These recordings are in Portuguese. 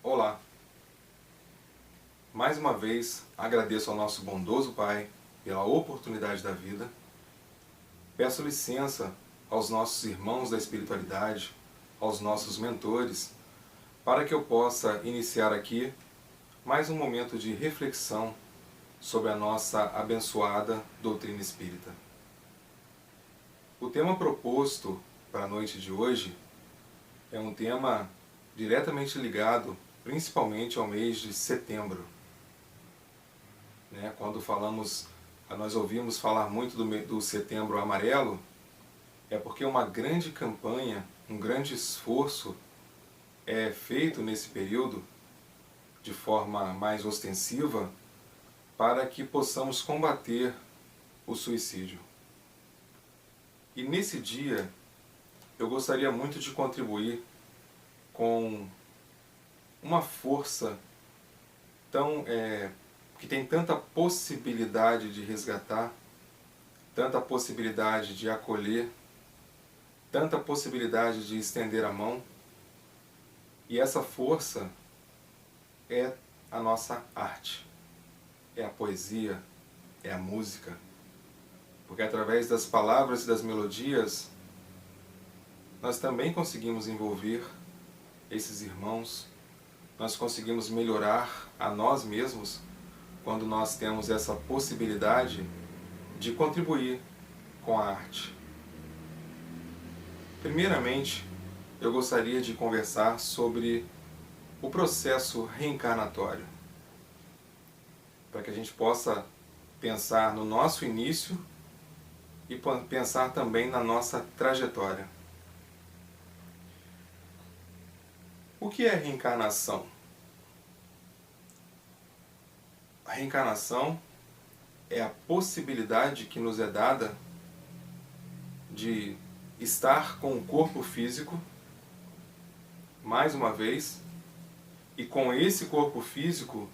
Olá! Mais uma vez agradeço ao nosso bondoso Pai pela oportunidade da vida. Peço licença aos nossos irmãos da espiritualidade, aos nossos mentores, para que eu possa iniciar aqui mais um momento de reflexão sobre a nossa abençoada doutrina espírita. O tema proposto para a noite de hoje é um tema diretamente ligado principalmente ao mês de setembro. Quando nós ouvimos falar muito do Setembro Amarelo, é porque uma grande campanha, um grande esforço é feito nesse período, de forma mais ostensiva, para que possamos combater o suicídio. E nesse dia, eu gostaria muito de contribuir com uma força que tem tanta possibilidade de resgatar, tanta possibilidade de acolher, tanta possibilidade de estender a mão. E essa força é a nossa arte, é a poesia, é a música. Porque através das palavras e das melodias, nós também conseguimos envolver esses irmãos, nós conseguimos melhorar a nós mesmos quando nós temos essa possibilidade de contribuir com a arte. Primeiramente, eu gostaria de conversar sobre o processo reencarnatório, para que a gente possa pensar no nosso início e pensar também na nossa trajetória. O que é reencarnação? A reencarnação é a possibilidade que nos é dada de estar com o corpo físico, mais uma vez, e com esse corpo físico,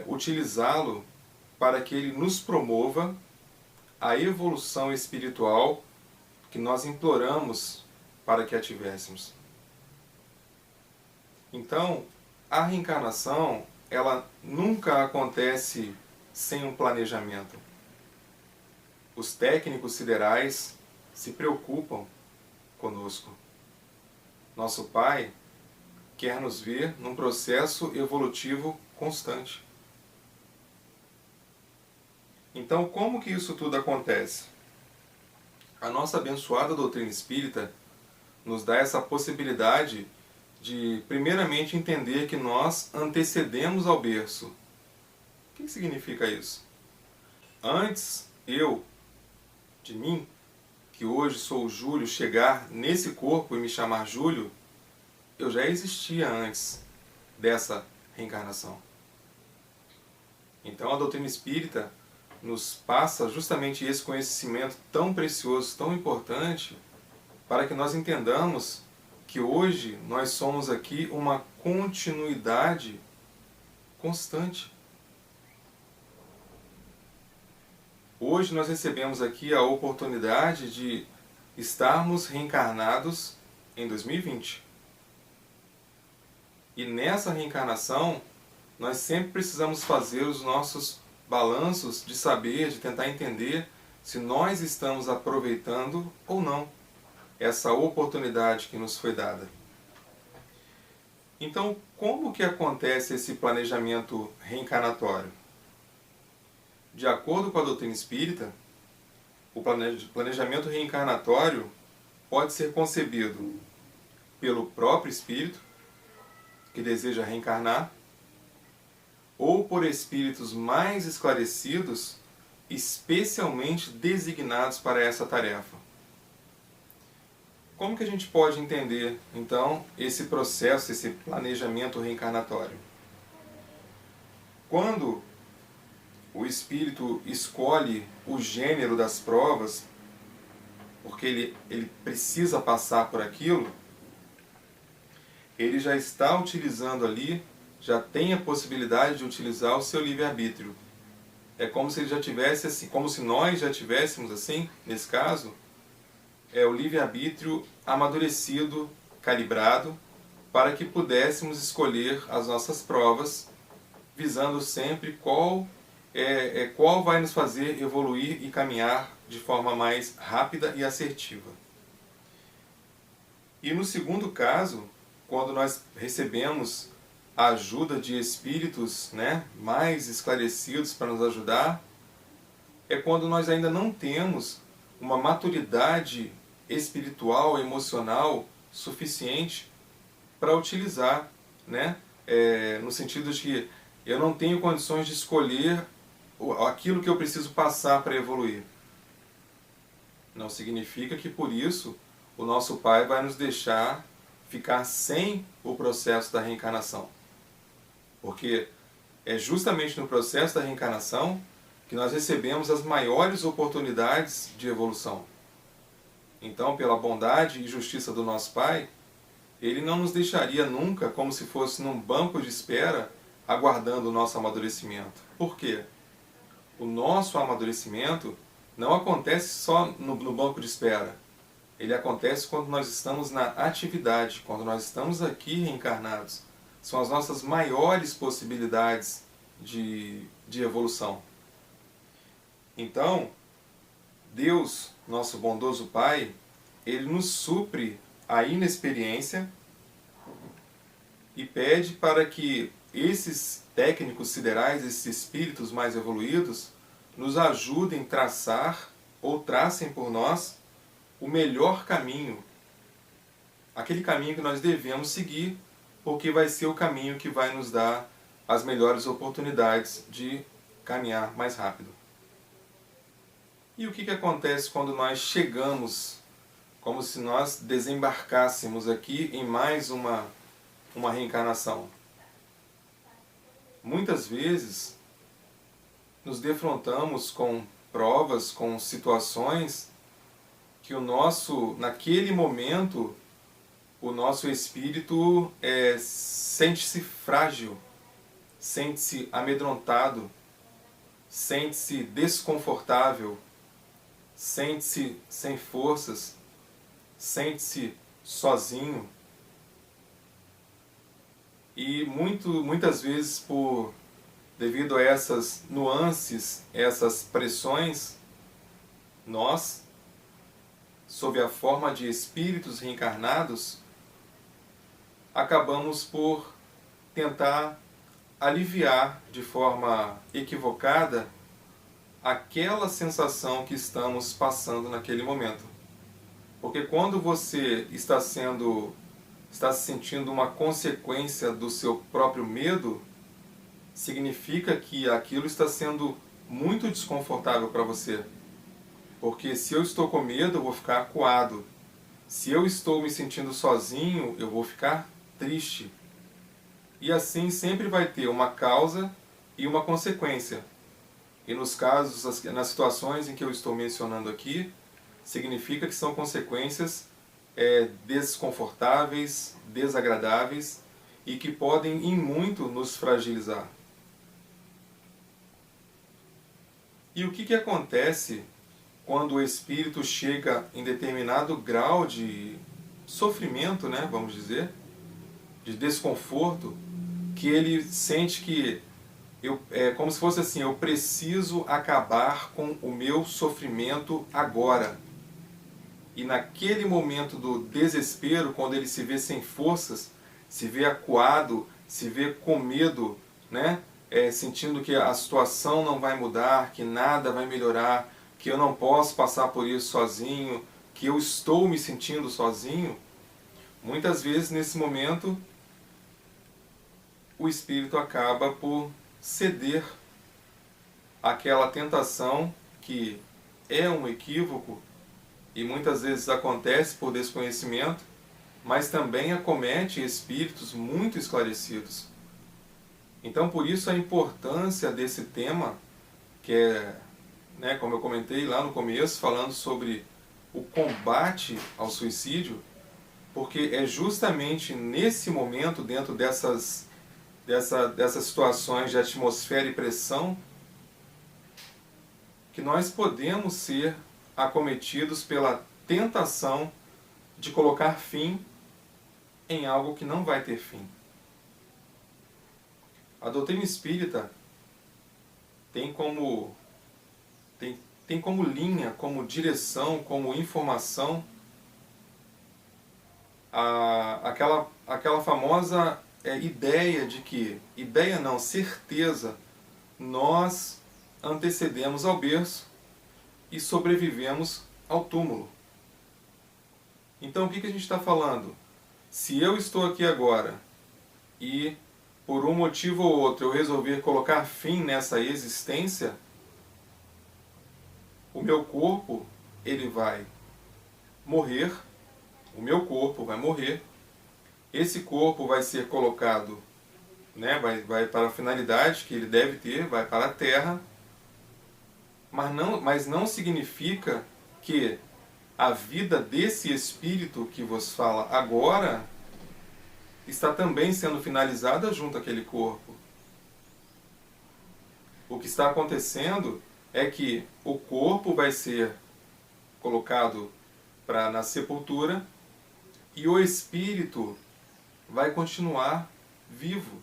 utilizá-lo para que ele nos promova a evolução espiritual que nós imploramos para que a tivéssemos. Então, a reencarnação, ela nunca acontece sem um planejamento. Os técnicos siderais se preocupam conosco. Nosso Pai quer nos ver num processo evolutivo constante. Então, como que isso tudo acontece? A nossa abençoada doutrina espírita nos dá essa possibilidade de, primeiramente, entender que nós antecedemos ao berço. O que significa isso? Antes de mim, que hoje sou o Júlio, chegar nesse corpo e me chamar Júlio, eu já existia antes dessa reencarnação. Então a doutrina espírita nos passa justamente esse conhecimento tão precioso, tão importante, para que nós entendamos que hoje nós somos aqui uma continuidade constante. Hoje nós recebemos aqui a oportunidade de estarmos reencarnados em 2020. E nessa reencarnação, nós sempre precisamos fazer os nossos balanços de saber, de tentar entender se nós estamos aproveitando ou não essa oportunidade que nos foi dada. Então, como que acontece esse planejamento reencarnatório? De acordo com a doutrina espírita, o planejamento reencarnatório pode ser concebido pelo próprio espírito, que deseja reencarnar, ou por espíritos mais esclarecidos, especialmente designados para essa tarefa. Como que a gente pode entender, então, esse processo, esse planejamento reencarnatório? Quando o espírito escolhe o gênero das provas, porque ele precisa passar por aquilo, ele já está utilizando ali, já tem a possibilidade de utilizar o seu livre-arbítrio. É como se ele já tivesse assim, como se nós já tivéssemos assim, nesse caso, o livre-arbítrio amadurecido, calibrado, para que pudéssemos escolher as nossas provas, visando sempre qual vai nos fazer evoluir e caminhar de forma mais rápida e assertiva. E no segundo caso, quando nós recebemos a ajuda de espíritos, né, mais esclarecidos para nos ajudar, é quando nós ainda não temos uma maturidade espiritual, emocional suficiente para utilizar, né, no sentido de que eu não tenho condições de escolher aquilo que eu preciso passar para evoluir. Não significa que por isso o nosso Pai vai nos deixar ficar sem o processo da reencarnação. Porque é justamente no processo da reencarnação que nós recebemos as maiores oportunidades de evolução. Então, pela bondade e justiça do nosso Pai, Ele não nos deixaria nunca como se fosse num banco de espera aguardando o nosso amadurecimento. Por quê? O nosso amadurecimento não acontece só no banco de espera. Ele acontece quando nós estamos na atividade, quando nós estamos aqui reencarnados. São as nossas maiores possibilidades de evolução. Então, Deus, nosso bondoso Pai, Ele nos supre a inexperiência e pede para que esses técnicos siderais, esses espíritos mais evoluídos, nos ajudem a traçar ou tracem por nós o melhor caminho, aquele caminho que nós devemos seguir, porque vai ser o caminho que vai nos dar as melhores oportunidades de caminhar mais rápido. E o que acontece quando nós chegamos, como se nós desembarcássemos aqui em mais uma reencarnação? Muitas vezes nos defrontamos com provas, com situações que naquele momento, o nosso espírito sente-se frágil, sente-se amedrontado, sente-se desconfortável, sente-se sem forças, sente-se sozinho. E muitas vezes, devido a essas nuances, essas pressões, nós, sob a forma de espíritos reencarnados, acabamos por tentar aliviar de forma equivocada aquela sensação que estamos passando naquele momento. Porque quando você está se sentindo uma consequência do seu próprio medo, significa que aquilo está sendo muito desconfortável para você. Porque se eu estou com medo, eu vou ficar acuado. Se eu estou me sentindo sozinho, eu vou ficar triste. E assim sempre vai ter uma causa e uma consequência. E nos casos, nas situações em que eu estou mencionando aqui, significa que são consequências desconfortáveis, desagradáveis e que podem em muito nos fragilizar. E o que acontece quando o espírito chega em determinado grau de sofrimento, né, vamos dizer, de desconforto, que ele sente que como se fosse assim, eu preciso acabar com o meu sofrimento agora. E naquele momento do desespero, quando ele se vê sem forças, se vê acuado, se vê com medo, né? Sentindo que a situação não vai mudar, que nada vai melhorar, que eu não posso passar por isso sozinho, que eu estou me sentindo sozinho, muitas vezes nesse momento o espírito acaba por ceder àquela tentação que é um equívoco e muitas vezes acontece por desconhecimento, mas também acomete espíritos muito esclarecidos. Então, por isso a importância desse tema, que é, né, como eu comentei lá no começo, falando sobre o combate ao suicídio, porque é justamente nesse momento, dentro dessas situações de atmosfera e pressão, que nós podemos ser acometidos pela tentação de colocar fim em algo que não vai ter fim. A doutrina espírita tem como linha, como direção, como informação aquela famosa ideia de que, ideia não, certeza, nós antecedemos ao berço e sobrevivemos ao túmulo. Então o que a gente está falando? Se eu estou aqui agora e por um motivo ou outro eu resolver colocar fim nessa existência, o meu corpo ele vai morrer, o meu corpo vai morrer, esse corpo vai ser colocado, né, vai para a finalidade que ele deve ter, vai para a terra, mas não significa que a vida desse espírito que vos fala agora está também sendo finalizada junto àquele corpo. O que está acontecendo é que o corpo vai ser colocado na sepultura e o espírito vai continuar vivo.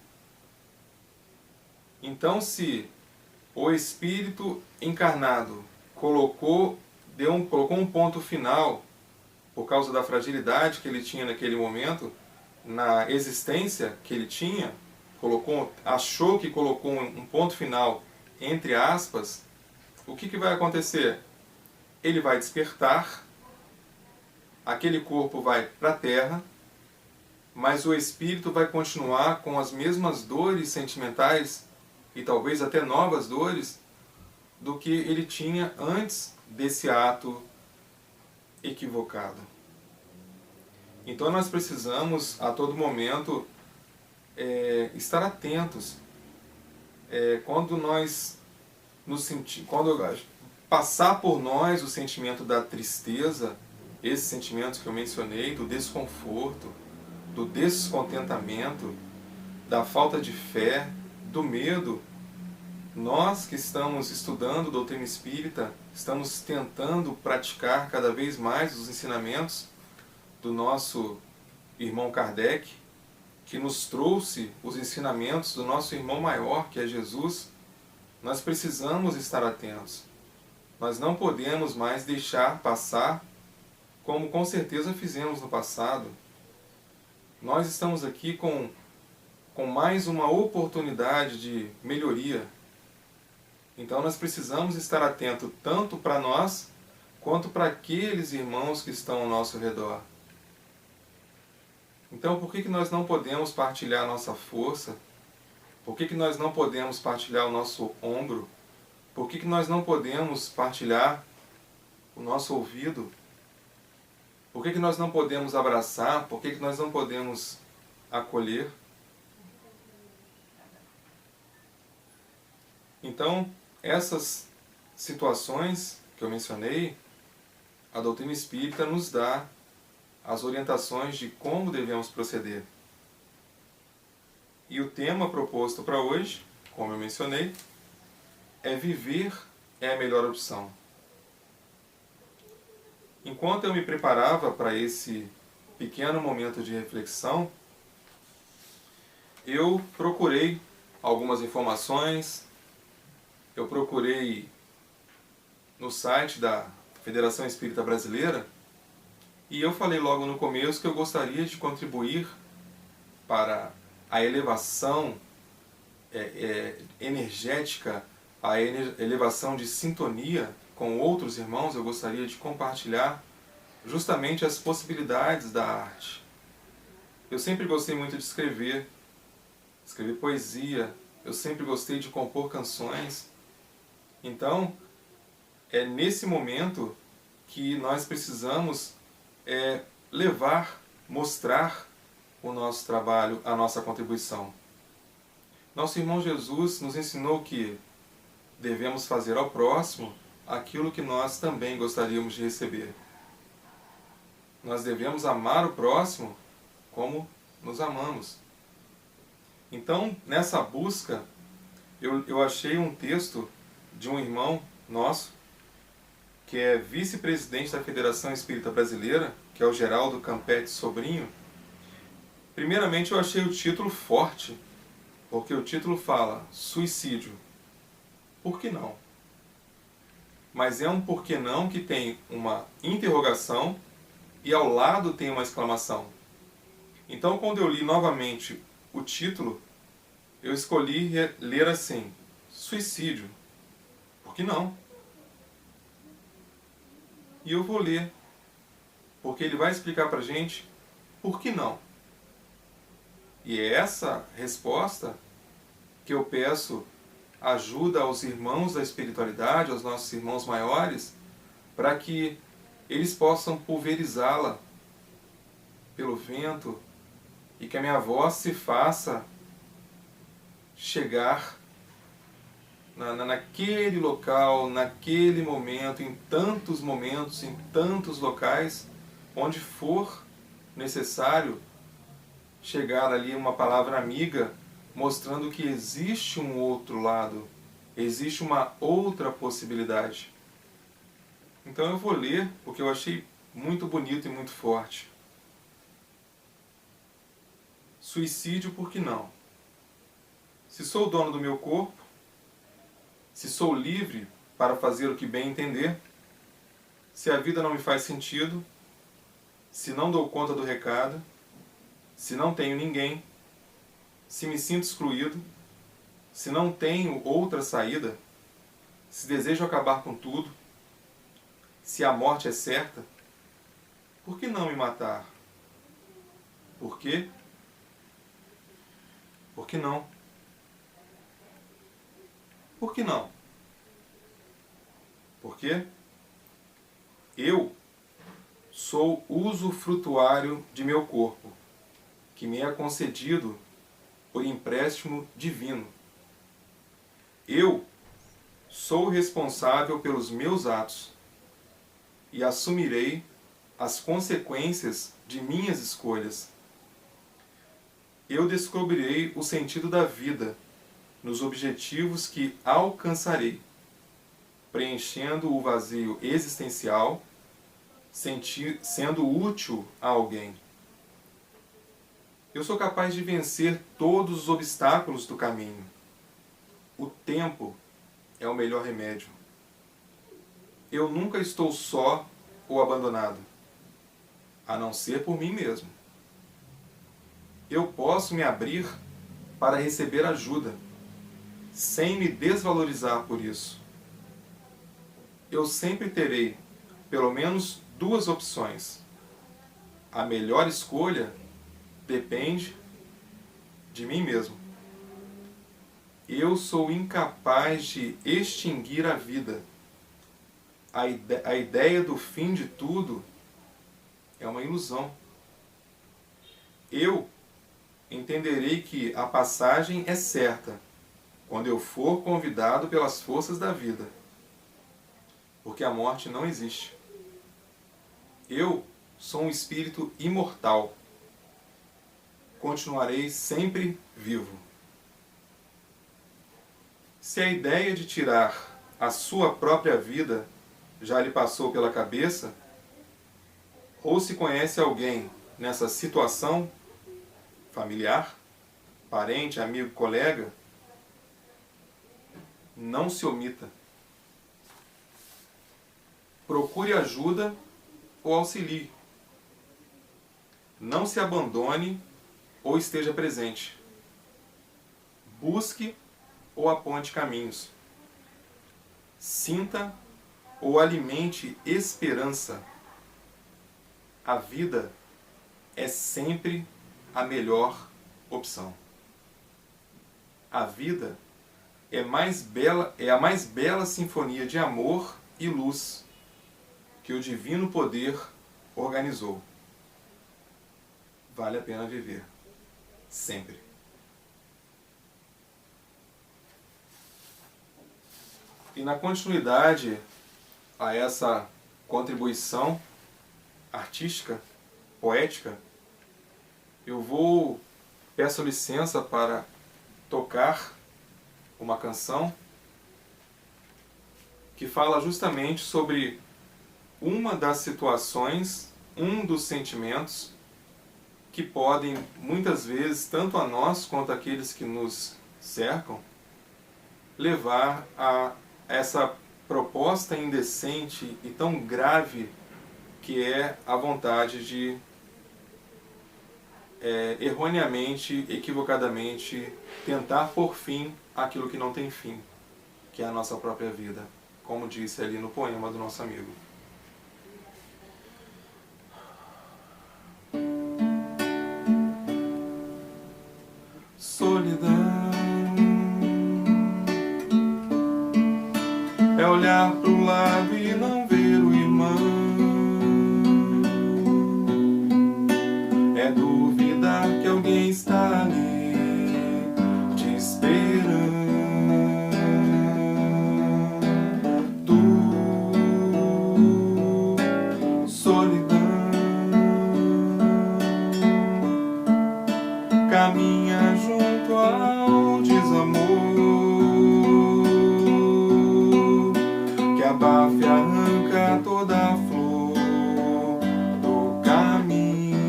Então, se o espírito encarnado colocou um ponto final por causa da fragilidade que ele tinha naquele momento, na existência que ele tinha, achou que colocou um ponto final, entre aspas, o que vai acontecer? Ele vai despertar, aquele corpo vai para a terra, mas o espírito vai continuar com as mesmas dores sentimentais e talvez até novas dores do que ele tinha antes desse ato equivocado. Então nós precisamos a todo momento estar atentos. Quando passar por nós o sentimento da tristeza, esses sentimentos que eu mencionei, do desconforto, do descontentamento, da falta de fé, do medo, nós que estamos estudando doutrina espírita, estamos tentando praticar cada vez mais os ensinamentos do nosso irmão Kardec, que nos trouxe os ensinamentos do nosso irmão maior, que é Jesus. Nós precisamos estar atentos. Nós não podemos mais deixar passar como com certeza fizemos no passado. Nós estamos aqui com mais uma oportunidade de melhoria. Então nós precisamos estar atentos tanto para nós, quanto para aqueles irmãos que estão ao nosso redor. Então por que nós não podemos partilhar a nossa força? Por que nós não podemos partilhar o nosso ombro? Por que nós não podemos partilhar o nosso ouvido? Por que nós não podemos abraçar? Por que nós não podemos acolher? Então, essas situações que eu mencionei, a doutrina espírita nos dá as orientações de como devemos proceder. E o tema proposto para hoje, como eu mencionei, é viver é a melhor opção. Enquanto eu me preparava para esse pequeno momento de reflexão, eu procurei algumas informações, eu procurei no site da Federação Espírita Brasileira, e eu falei logo no começo que eu gostaria de contribuir para a elevação energética, a elevação de sintonia com outros irmãos. Eu gostaria de compartilhar justamente as possibilidades da arte. Eu sempre gostei muito de escrever poesia, eu sempre gostei de compor canções. Então, é nesse momento que nós precisamos mostrar o nosso trabalho, a nossa contribuição. Nosso irmão Jesus nos ensinou que devemos fazer ao próximo aquilo que nós também gostaríamos de receber. Nós devemos amar o próximo como nos amamos. Então, nessa busca, eu achei um texto de um irmão nosso, que é vice-presidente da Federação Espírita Brasileira, que é o Geraldo Campete Sobrinho, Primeiramente, eu achei o título forte, porque o título fala suicídio. Por que não? Mas é um por que não que tem uma interrogação e ao lado tem uma exclamação. Então, quando eu li novamente o título, eu escolhi ler assim: suicídio. Por que não? E eu vou ler, porque ele vai explicar pra gente por que não. E é essa resposta que eu peço ajuda aos irmãos da espiritualidade, aos nossos irmãos maiores, para que eles possam pulverizá-la pelo vento e que a minha voz se faça chegar naquele local, naquele momento, em tantos momentos, em tantos locais, onde for necessário chegar ali uma palavra amiga, mostrando que existe um outro lado, existe uma outra possibilidade. Então eu vou ler, porque eu achei muito bonito e muito forte. Suicídio, por que não? Se sou o dono do meu corpo, se sou livre para fazer o que bem entender, se a vida não me faz sentido, se não dou conta do recado, se não tenho ninguém, se me sinto excluído, se não tenho outra saída, se desejo acabar com tudo, se a morte é certa, por que não me matar? Por quê? Por que não? Por que não? Porque eu sou usufrutuário de meu corpo, que me é concedido por empréstimo divino. Eu sou responsável pelos meus atos e assumirei as consequências de minhas escolhas. Eu descobrirei o sentido da vida nos objetivos que alcançarei, preenchendo o vazio existencial, sendo útil a alguém. Eu sou capaz de vencer todos os obstáculos do caminho. O tempo é o melhor remédio. Eu nunca estou só ou abandonado, a não ser por mim mesmo. Eu posso me abrir para receber ajuda, sem me desvalorizar por isso. Eu sempre terei pelo menos duas opções. A melhor escolha depende de mim mesmo. Eu sou incapaz de extinguir a vida. A ideia do fim de tudo é uma ilusão. Eu entenderei que a passagem é certa quando eu for convidado pelas forças da vida, porque a morte não existe. Eu sou um espírito imortal. Continuarei sempre vivo. Se a ideia de tirar a sua própria vida já lhe passou pela cabeça, ou se conhece alguém nessa situação, familiar, parente, amigo, colega, não se omita. Procure ajuda ou auxilie. Não se abandone ou esteja presente. Busque ou aponte caminhos. Sinta ou alimente esperança. A vida é sempre a melhor opção. A vida é a mais bela sinfonia de amor e luz que o divino poder organizou. Vale a pena viver. Sempre. E na continuidade a essa contribuição artística, poética, peço licença para tocar uma canção que fala justamente sobre uma das situações, um dos sentimentos que podem, muitas vezes, tanto a nós quanto aqueles que nos cercam, levar a essa proposta indecente e tão grave que é a vontade de erroneamente, equivocadamente, tentar pôr fim àquilo que não tem fim, que é a nossa própria vida, como disse ali no poema do nosso amigo. Solidão é olhar pro lado e não ver o irmão, é duvidar que alguém está ali te esperando. Solidão caminha junto ao desamor, que abafa e arranca toda a flor do caminho.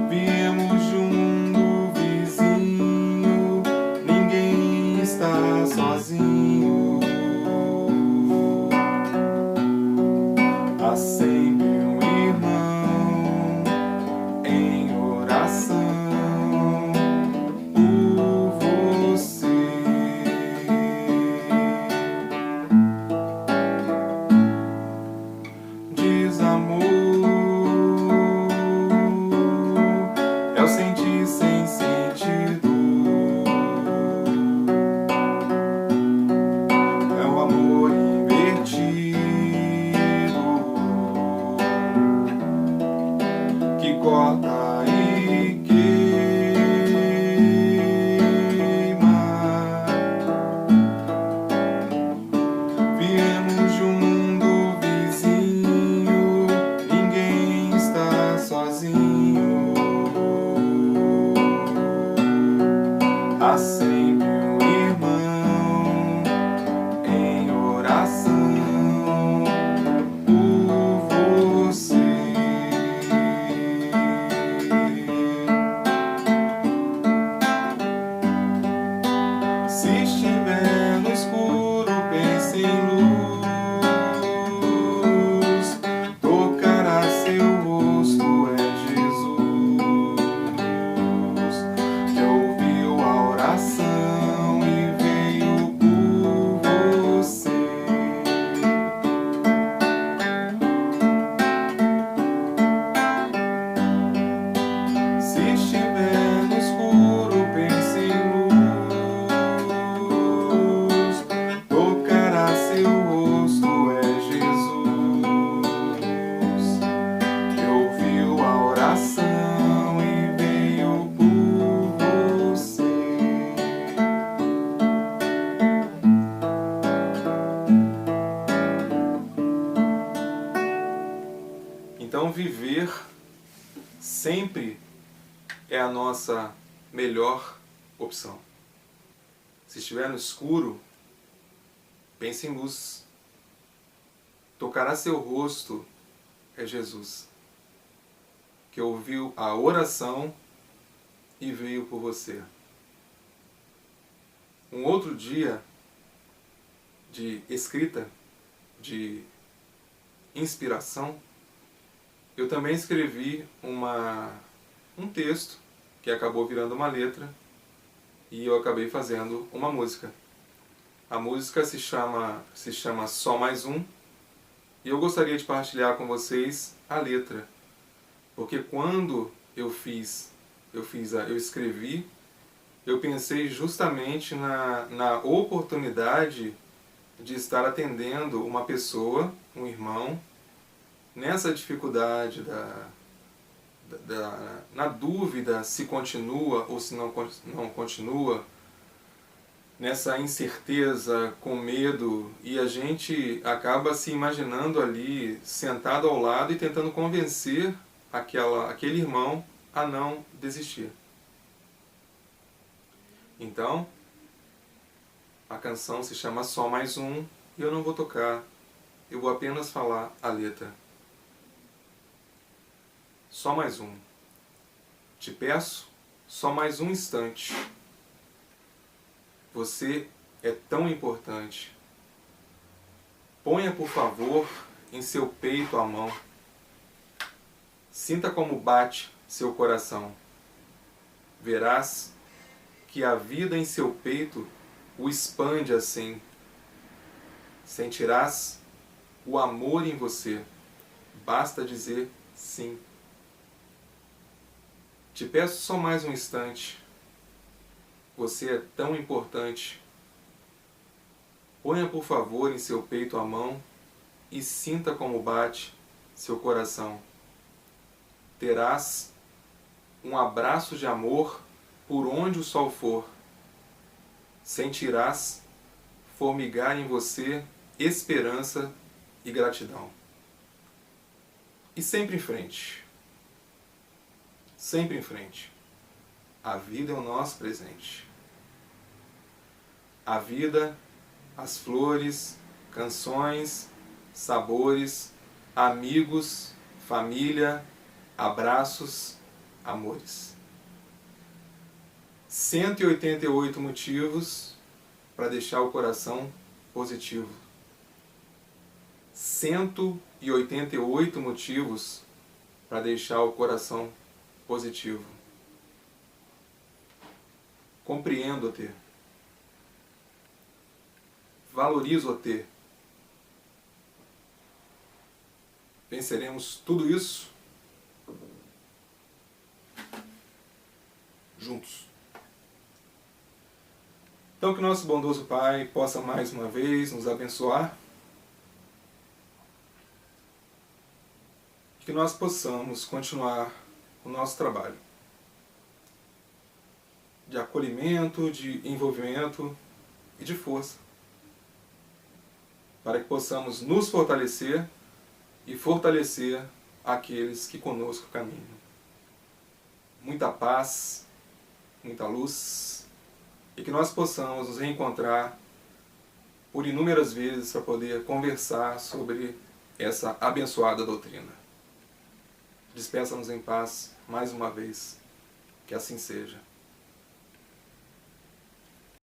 Viemos de um mundo vizinho, ninguém está sozinho. Há sempre um irmão em oração por você. Desamor é o sentir sem sentido, é o amor invertido que corta e queima. Viemos de um mundo vizinho, ninguém está sozinho. Há sempre um irmão em oração por você. Se estiver no escuro, pense em luz, tocará seu rosto, é Jesus, que ouviu a oração e veio por você. Se estiver no escuro, pense em luz, tocará seu rosto, é Jesus, que ouviu a oração e veio por você. Então, viver sempre é a nossa melhor opção. Se estiver no escuro, pense em luz. Tocará seu rosto, é Jesus, que ouviu a oração e veio por você. Um outro dia de escrita, de inspiração, eu também escrevi um texto que acabou virando uma letra e eu acabei fazendo uma música. A música se chama Só Mais Um e eu gostaria de partilhar com vocês a letra, porque quando eu escrevi, eu pensei justamente na oportunidade de estar atendendo uma pessoa, um irmão, nessa dificuldade na dúvida se continua ou se não continua, nessa incerteza, com medo, e a gente acaba se imaginando ali sentado ao lado e tentando convencer aquele irmão a não desistir. Então, a canção se chama Só Mais Um e eu não vou tocar eu vou apenas falar a letra. Só mais um. Te peço só mais um instante. Você é tão importante. Ponha, por favor, em seu peito a mão. Sinta como bate seu coração. Verás que a vida em seu peito o expande assim. Sentirás o amor em você. Basta dizer sim. Te peço só mais um instante. Você é tão importante. Ponha, por favor, em seu peito a mão e sinta como bate seu coração. Terás um abraço de amor por onde o sol for. Sentirás formigar em você esperança e gratidão. E sempre em frente. Sempre em frente. A vida é o nosso presente. A vida, as flores, canções, sabores, amigos, família, abraços, amores. 188 motivos para deixar o coração positivo. 188 motivos para deixar o coração positivo. Compreendo o ter. Valorizo o ter. Venceremos tudo isso juntos. Então que nosso bondoso Pai possa mais uma vez nos abençoar. Que nós possamos continuar o nosso trabalho de acolhimento, de envolvimento e de força, para que possamos nos fortalecer e fortalecer aqueles que conosco caminham. Muita paz, muita luz, e que nós possamos nos reencontrar por inúmeras vezes para poder conversar sobre essa abençoada doutrina. Despeça-nos em paz mais uma vez. Que assim seja.